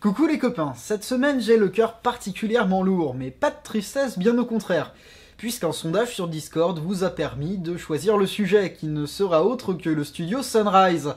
Coucou les copains, cette semaine j'ai le cœur particulièrement lourd, mais pas de tristesse, bien au contraire, puisqu'un sondage sur Discord vous a permis de choisir le sujet, qui ne sera autre que le studio Sunrise.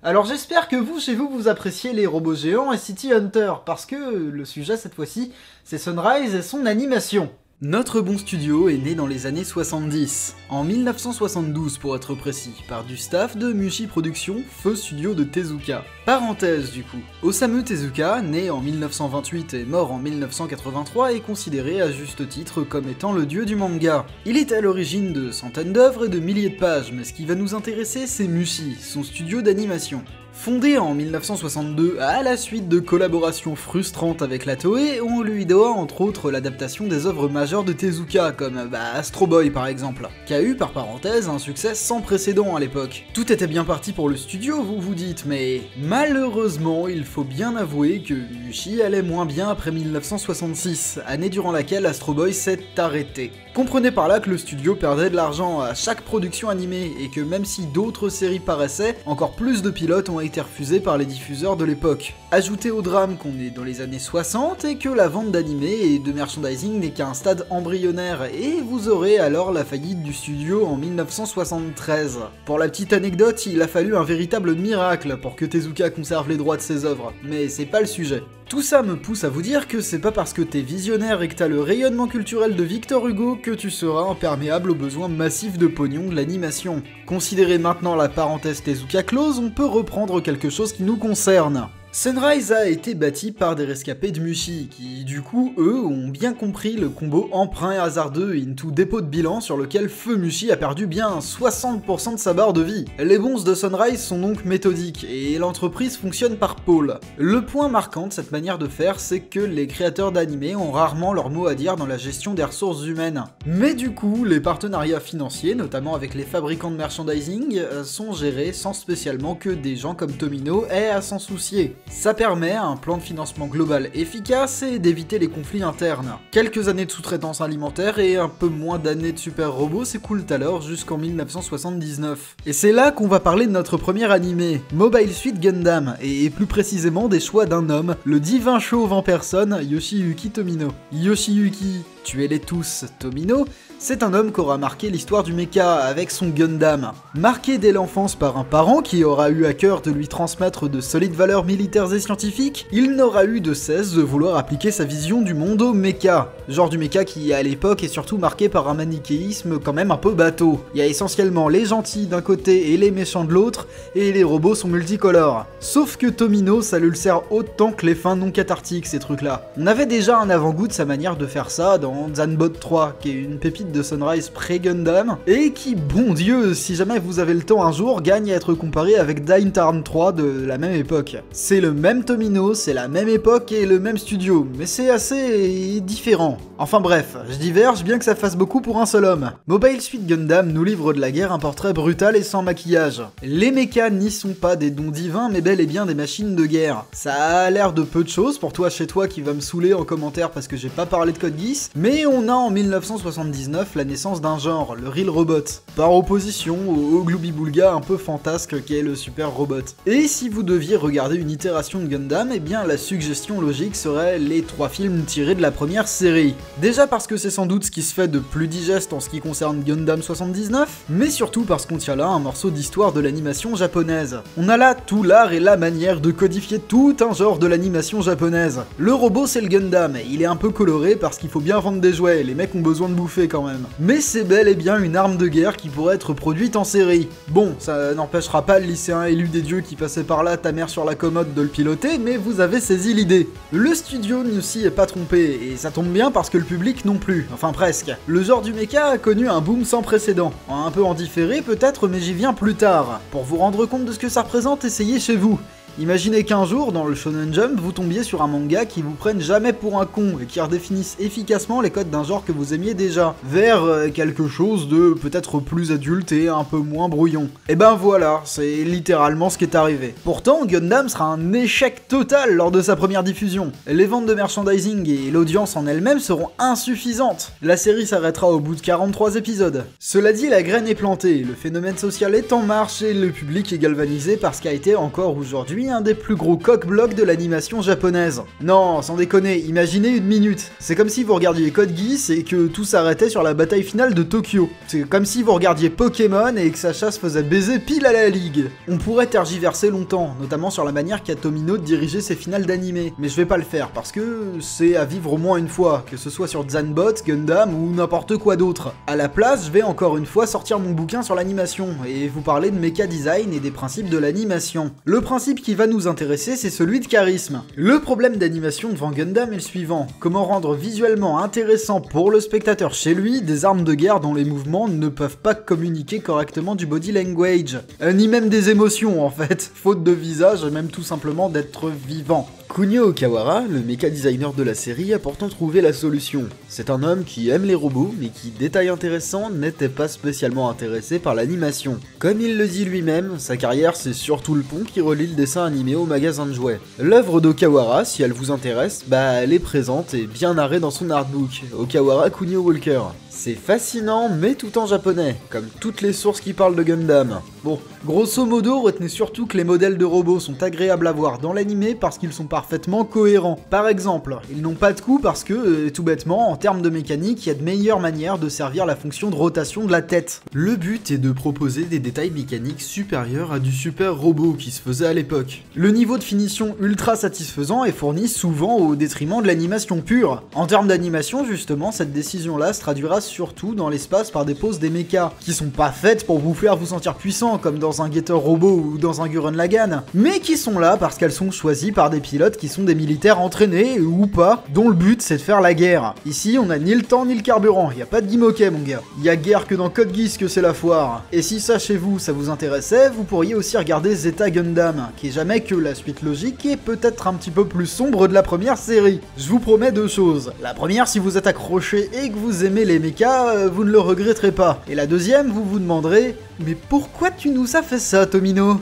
Alors j'espère que vous, chez vous, vous appréciez les robots géants et City Hunter, parce que le sujet cette fois-ci, c'est Sunrise et son animation. Notre bon studio est né dans les années 70, en 1972 pour être précis, par du staff de Mushi Productions, feu studio de Tezuka. Parenthèse du coup, Osamu Tezuka, né en 1928 et mort en 1983, est considéré à juste titre comme étant le dieu du manga. Il est à l'origine de centaines d'œuvres et de milliers de pages, mais ce qui va nous intéresser c'est Mushi, son studio d'animation. Fondé en 1962 à la suite de collaborations frustrantes avec la Toei, on lui doit entre autres l'adaptation des œuvres majeures de Tezuka, comme Astro Boy par exemple, qui a eu par parenthèse un succès sans précédent à l'époque. Tout était bien parti pour le studio, vous vous dites, mais malheureusement il faut bien avouer que Mushi allait moins bien après 1966, année durant laquelle Astro Boy s'est arrêté. Comprenez par là que le studio perdait de l'argent à chaque production animée, et que même si d'autres séries paraissaient, encore plus de pilotes ont été refusés par les diffuseurs de l'époque. Ajoutez au drame qu'on est dans les années 60 et que la vente d'animés et de merchandising n'est qu'à un stade embryonnaire, et vous aurez alors la faillite du studio en 1973. Pour la petite anecdote, il a fallu un véritable miracle pour que Tezuka conserve les droits de ses œuvres, mais c'est pas le sujet. Tout ça me pousse à vous dire que c'est pas parce que t'es visionnaire et que t'as le rayonnement culturel de Victor Hugo que tu seras imperméable aux besoins massifs de pognon de l'animation. Considérez maintenant la parenthèse Tezuka close, on peut reprendre quelque chose qui nous concerne. Sunrise a été bâti par des rescapés de Mushi, qui du coup, eux, ont bien compris le combo emprunt et hasardeux into dépôt de bilan sur lequel Feu Mushi a perdu bien 60% de sa barre de vie. Les bons de Sunrise sont donc méthodiques, et l'entreprise fonctionne par pôle. Le point marquant de cette manière de faire, c'est que les créateurs d'animés ont rarement leur mot à dire dans la gestion des ressources humaines. Mais du coup, les partenariats financiers, notamment avec les fabricants de merchandising, sont gérés sans spécialement que des gens comme Tomino aient à s'en soucier. Ça permet un plan de financement global efficace et d'éviter les conflits internes. Quelques années de sous-traitance alimentaire et un peu moins d'années de super robots s'écoulent alors jusqu'en 1979. Et c'est là qu'on va parler de notre premier animé, Mobile Suit Gundam, et plus précisément des choix d'un homme, le divin chauve en personne, Yoshiyuki Tomino. Yoshiyuki, tuez-les tous, Tomino, c'est un homme qui aura marqué l'histoire du mecha avec son Gundam. Marqué dès l'enfance par un parent qui aura eu à cœur de lui transmettre de solides valeurs militaires et scientifiques, il n'aura eu de cesse de vouloir appliquer sa vision du monde au mecha. Genre du mecha qui à l'époque est surtout marqué par un manichéisme quand même un peu bateau. Il y a essentiellement les gentils d'un côté et les méchants de l'autre, et les robots sont multicolores. Sauf que Tomino, ça le sert autant que les fins non cathartiques ces trucs là. On avait déjà un avant-goût de sa manière de faire ça dans Zanbot 3, qui est une pépite de Sunrise pré-Gundam, et qui, bon Dieu, si jamais vous avez le temps un jour, gagne à être comparé avec Daintarn 3 de la même époque. C'est le même Tomino, c'est la même époque et le même studio, mais c'est assez différent. Enfin bref, je diverge bien que ça fasse beaucoup pour un seul homme. Mobile Suit Gundam nous livre de la guerre un portrait brutal et sans maquillage. Les mechas n'y sont pas des dons divins, mais bel et bien des machines de guerre. Ça a l'air de peu de choses pour toi chez toi qui va me saouler en commentaire parce que j'ai pas parlé de Code Geass, mais on a en 1979 la naissance d'un genre, le Real Robot, par opposition au Glooby-Boulga un peu fantasque qu'est le Super Robot. Et si vous deviez regarder une itération de Gundam, eh bien la suggestion logique serait les 3 films tirés de la première série. Déjà parce que c'est sans doute ce qui se fait de plus digeste en ce qui concerne Gundam 79, mais surtout parce qu'on tient là un morceau d'histoire de l'animation japonaise. On a là tout l'art et la manière de codifier tout un genre de l'animation japonaise. Le robot c'est le Gundam, il est un peu coloré parce qu'il faut bien vendre des jouets, les mecs ont besoin de bouffer quand même. Mais c'est bel et bien une arme de guerre qui pourrait être produite en série. Bon, ça n'empêchera pas le lycéen élu des dieux qui passait par là, ta mère sur la commode, de le piloter, mais vous avez saisi l'idée. Le studio ne s'y est pas trompé, et ça tombe bien parce que le public non plus, enfin presque. Le genre du mecha a connu un boom sans précédent. Un peu en différé peut-être, mais j'y viens plus tard. Pour vous rendre compte de ce que ça représente, essayez chez vous. Imaginez qu'un jour, dans le Shonen Jump, vous tombiez sur un manga qui vous prenne jamais pour un con et qui redéfinisse efficacement les codes d'un genre que vous aimiez déjà, vers quelque chose de peut-être plus adulte et un peu moins brouillon. Et ben voilà, c'est littéralement ce qui est arrivé. Pourtant, Gundam sera un échec total lors de sa première diffusion. Les ventes de merchandising et l'audience en elle-même seront insuffisantes. La série s'arrêtera au bout de 43 épisodes. Cela dit, la graine est plantée, le phénomène social est en marche et le public est galvanisé par ce qu'a été encore aujourd'hui aujourd'hui un des plus gros coq-blocs de l'animation japonaise. Non, sans déconner, imaginez une minute. C'est comme si vous regardiez Code Geass et que tout s'arrêtait sur la bataille finale de Tokyo. C'est comme si vous regardiez Pokémon et que Sacha se faisait baiser pile à la ligue. On pourrait tergiverser longtemps, notamment sur la manière qu'a Tomino de diriger ses finales d'animé, mais je vais pas le faire parce que c'est à vivre au moins une fois, que ce soit sur Zanbot, Gundam ou n'importe quoi d'autre. À la place, je vais encore une fois sortir mon bouquin sur l'animation et vous parler de mecha design et des principes de l'animation. Le principe qui va nous intéresser, c'est celui de charisme. Le problème d'animation devant Gundam est le suivant: comment rendre visuellement intéressant pour le spectateur chez lui des armes de guerre dont les mouvements ne peuvent pas communiquer correctement du body language, ni même des émotions en fait, faute de visage et même tout simplement d'être vivant. Kunio Okawara, le mecha designer de la série, a pourtant trouvé la solution. C'est un homme qui aime les robots, mais qui, détail intéressant, n'était pas spécialement intéressé par l'animation. Comme il le dit lui-même, sa carrière c'est surtout le pont qui relie le dessin animé au magasin de jouets. L'œuvre d'Okawara, si elle vous intéresse, elle est présente et bien narrée dans son artbook, Okawara Kunio Walker. C'est fascinant, mais tout en japonais, comme toutes les sources qui parlent de Gundam. Bon, grosso modo, retenez surtout que les modèles de robots sont agréables à voir dans l'animé parce qu'ils sont parfaitement cohérents. Par exemple, ils n'ont pas de cou parce que, tout bêtement, en termes de mécanique, il y a de meilleures manières de servir la fonction de rotation de la tête. Le but est de proposer des détails mécaniques supérieurs à du super robot qui se faisait à l'époque. Le niveau de finition ultra satisfaisant est fourni souvent au détriment de l'animation pure. En termes d'animation, justement, cette décision-là se traduira surtout dans l'espace par des poses des mechas, qui sont pas faites pour vous faire vous sentir puissant comme dans un Getter Robot ou dans un Gurren Lagann, mais qui sont là parce qu'elles sont choisies par des pilotes qui sont des militaires entraînés ou pas, dont le but c'est de faire la guerre. Ici on a ni le temps ni le carburant, y a pas de guimauquet mon gars. Y a guère que dans Code Geass que c'est la foire. Et si ça chez vous ça vous intéressait, vous pourriez aussi regarder Zeta Gundam, qui est jamais que la suite logique et peut-être un petit peu plus sombre de la première série. Je vous promets deux choses. La première, si vous êtes accroché et que vous aimez les mechas, vous ne le regretterez pas. Et la deuxième, vous vous demanderez: mais pourquoi tu nous as fait ça, Tomino?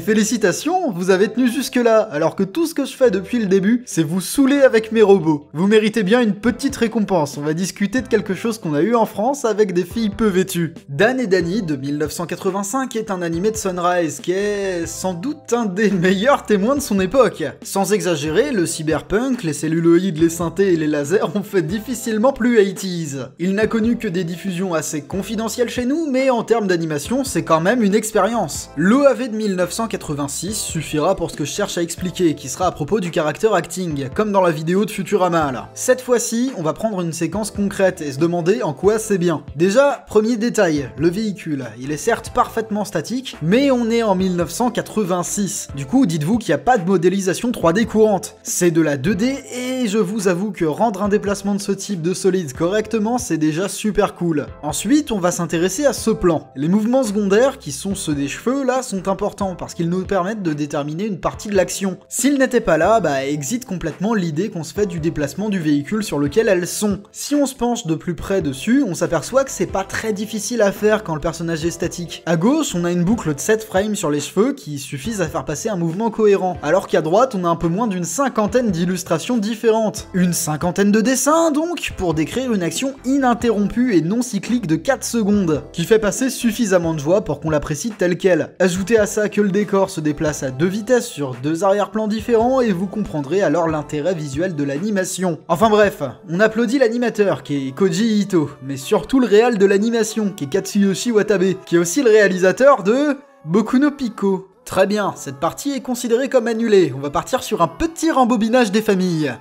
Félicitations, vous avez tenu jusque-là, alors que tout ce que je fais depuis le début, c'est vous saouler avec mes robots. Vous méritez bien une petite récompense, on va discuter de quelque chose qu'on a eu en France avec des filles peu vêtues. Dan et Danny, de 1985, est un animé de Sunrise qui est sans doute un des meilleurs témoins de son époque. Sans exagérer, le cyberpunk, les celluloïdes, les synthés et les lasers ont fait difficilement plus 80s. Il n'a connu que des diffusions assez confidentielles chez nous, mais en termes d'animation, c'est quand même une expérience. L'OAV de 1986 suffira pour ce que je cherche à expliquer, qui sera à propos du character acting, comme dans la vidéo de Futurama là. Cette fois-ci, on va prendre une séquence concrète et se demander en quoi c'est bien. Déjà, premier détail, le véhicule. Il est certes parfaitement statique, mais on est en 1986. Du coup, dites-vous qu'il n'y a pas de modélisation 3D courante. C'est de la 2D et je vous avoue que rendre un déplacement de ce type de solide correctement, c'est déjà super cool. Ensuite, on va s'intéresser à ce plan. Les mouvements secondaires, qui sont ceux des cheveux, là, sont importants parce qu'ils nous permettent de déterminer une partie de l'action. S'ils n'étaient pas là, existe complètement l'idée qu'on se fait du déplacement du véhicule sur lequel elles sont. Si on se penche de plus près dessus, on s'aperçoit que c'est pas très difficile à faire quand le personnage est statique. À gauche, on a une boucle de 7 frames sur les cheveux qui suffisent à faire passer un mouvement cohérent, alors qu'à droite, on a un peu moins d'une cinquantaine d'illustrations différentes. Une cinquantaine de dessins, donc, pour décrire une action ininterrompue et non cyclique de 4 secondes, qui fait passer suffisamment de joie pour qu'on l'apprécie telle quelle. Ajoutez à ça que le décor se déplace à 2 vitesses sur 2 arrière-plans différents et vous comprendrez alors l'intérêt visuel de l'animation. Enfin bref, on applaudit l'animateur qui est Koji Ito, mais surtout le réal de l'animation qui est Katsuyoshi Watabe, qui est aussi le réalisateur de Boku no Pico. Très bien, cette partie est considérée comme annulée, on va partir sur un petit rembobinage des familles.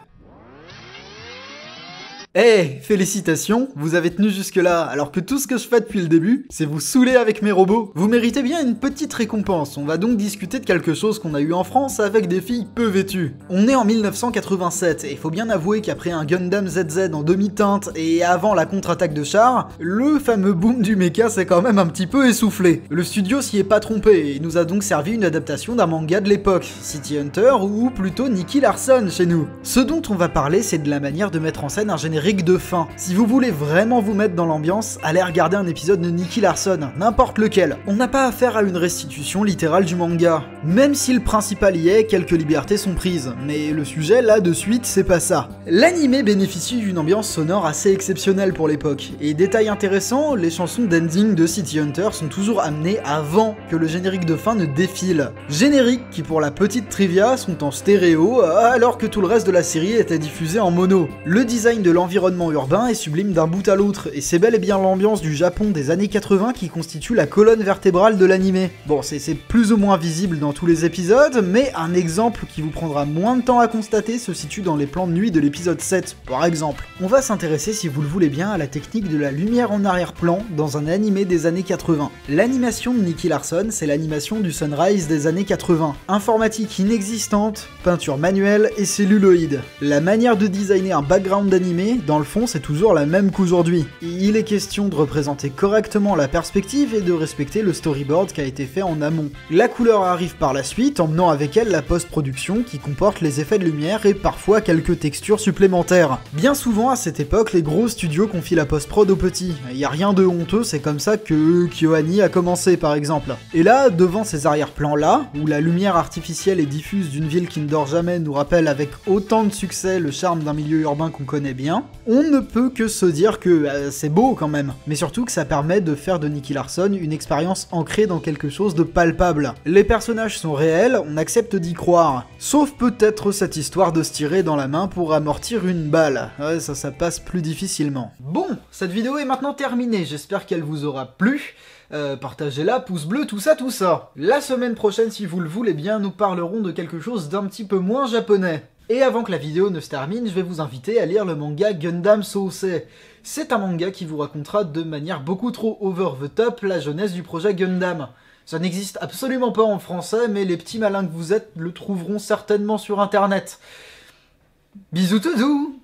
Félicitations, vous avez tenu jusque-là, alors que tout ce que je fais depuis le début, c'est vous saouler avec mes robots. Vous méritez bien une petite récompense, on va donc discuter de quelque chose qu'on a eu en France avec des filles peu vêtues. On est en 1987, et il faut bien avouer qu'après un Gundam ZZ en demi-teinte et avant la contre-attaque de chars, le fameux boom du mecha s'est quand même un petit peu essoufflé. Le studio s'y est pas trompé, et nous a donc servi une adaptation d'un manga de l'époque, City Hunter, ou plutôt Nicky Larson chez nous. Ce dont on va parler, c'est de la manière de mettre en scène un générique générique de fin. Si vous voulez vraiment vous mettre dans l'ambiance, allez regarder un épisode de Nicky Larson, n'importe lequel. On n'a pas affaire à une restitution littérale du manga. Même si le principal y est, quelques libertés sont prises. Mais le sujet, là, de suite, c'est pas ça. L'anime bénéficie d'une ambiance sonore assez exceptionnelle pour l'époque. Et détail intéressant, les chansons d'ending de City Hunter sont toujours amenées avant que le générique de fin ne défile. Génériques qui, pour la petite trivia, sont en stéréo, alors que tout le reste de la série était diffusé en mono. Le design de l'environnement urbain est sublime d'un bout à l'autre, et c'est bel et bien l'ambiance du Japon des années 80 qui constitue la colonne vertébrale de l'anime. Bon, c'est plus ou moins visible dans tous les épisodes, mais un exemple qui vous prendra moins de temps à constater se situe dans les plans de nuit de l'épisode 7, par exemple. On va s'intéresser, si vous le voulez bien, à la technique de la lumière en arrière-plan dans un animé des années 80. L'animation de Nicky Larson, c'est l'animation du Sunrise des années 80. Informatique inexistante, peinture manuelle et celluloïd. La manière de designer un background d'animé, dans le fond, c'est toujours la même qu'aujourd'hui. Il est question de représenter correctement la perspective et de respecter le storyboard qui a été fait en amont. La couleur arrive par la suite, emmenant avec elle la post-production qui comporte les effets de lumière et parfois quelques textures supplémentaires. Bien souvent, à cette époque, les gros studios confient la post-prod aux petits. Y a rien de honteux, c'est comme ça que KyoAni a commencé par exemple. Et là, devant ces arrière-plans là, où la lumière artificielle et diffuse d'une ville qui ne dort jamais nous rappelle avec autant de succès le charme d'un milieu urbain qu'on connaît bien, on ne peut que se dire que c'est beau quand même, mais surtout que ça permet de faire de Nicky Larson une expérience ancrée dans quelque chose de palpable. Les personnages sont réels, on accepte d'y croire, sauf peut-être cette histoire de se tirer dans la main pour amortir une balle. Ouais, ça passe plus difficilement. Bon, cette vidéo est maintenant terminée, j'espère qu'elle vous aura plu. Partagez-la, pouce bleu, tout ça. La semaine prochaine, si vous le voulez bien, nous parlerons de quelque chose d'un petit peu moins japonais. Et avant que la vidéo ne se termine, je vais vous inviter à lire le manga Gundam Sousei. C'est un manga qui vous racontera de manière beaucoup trop over the top la jeunesse du projet Gundam. Ça n'existe absolument pas en français, mais les petits malins que vous êtes le trouveront certainement sur internet. Bisous tout doux.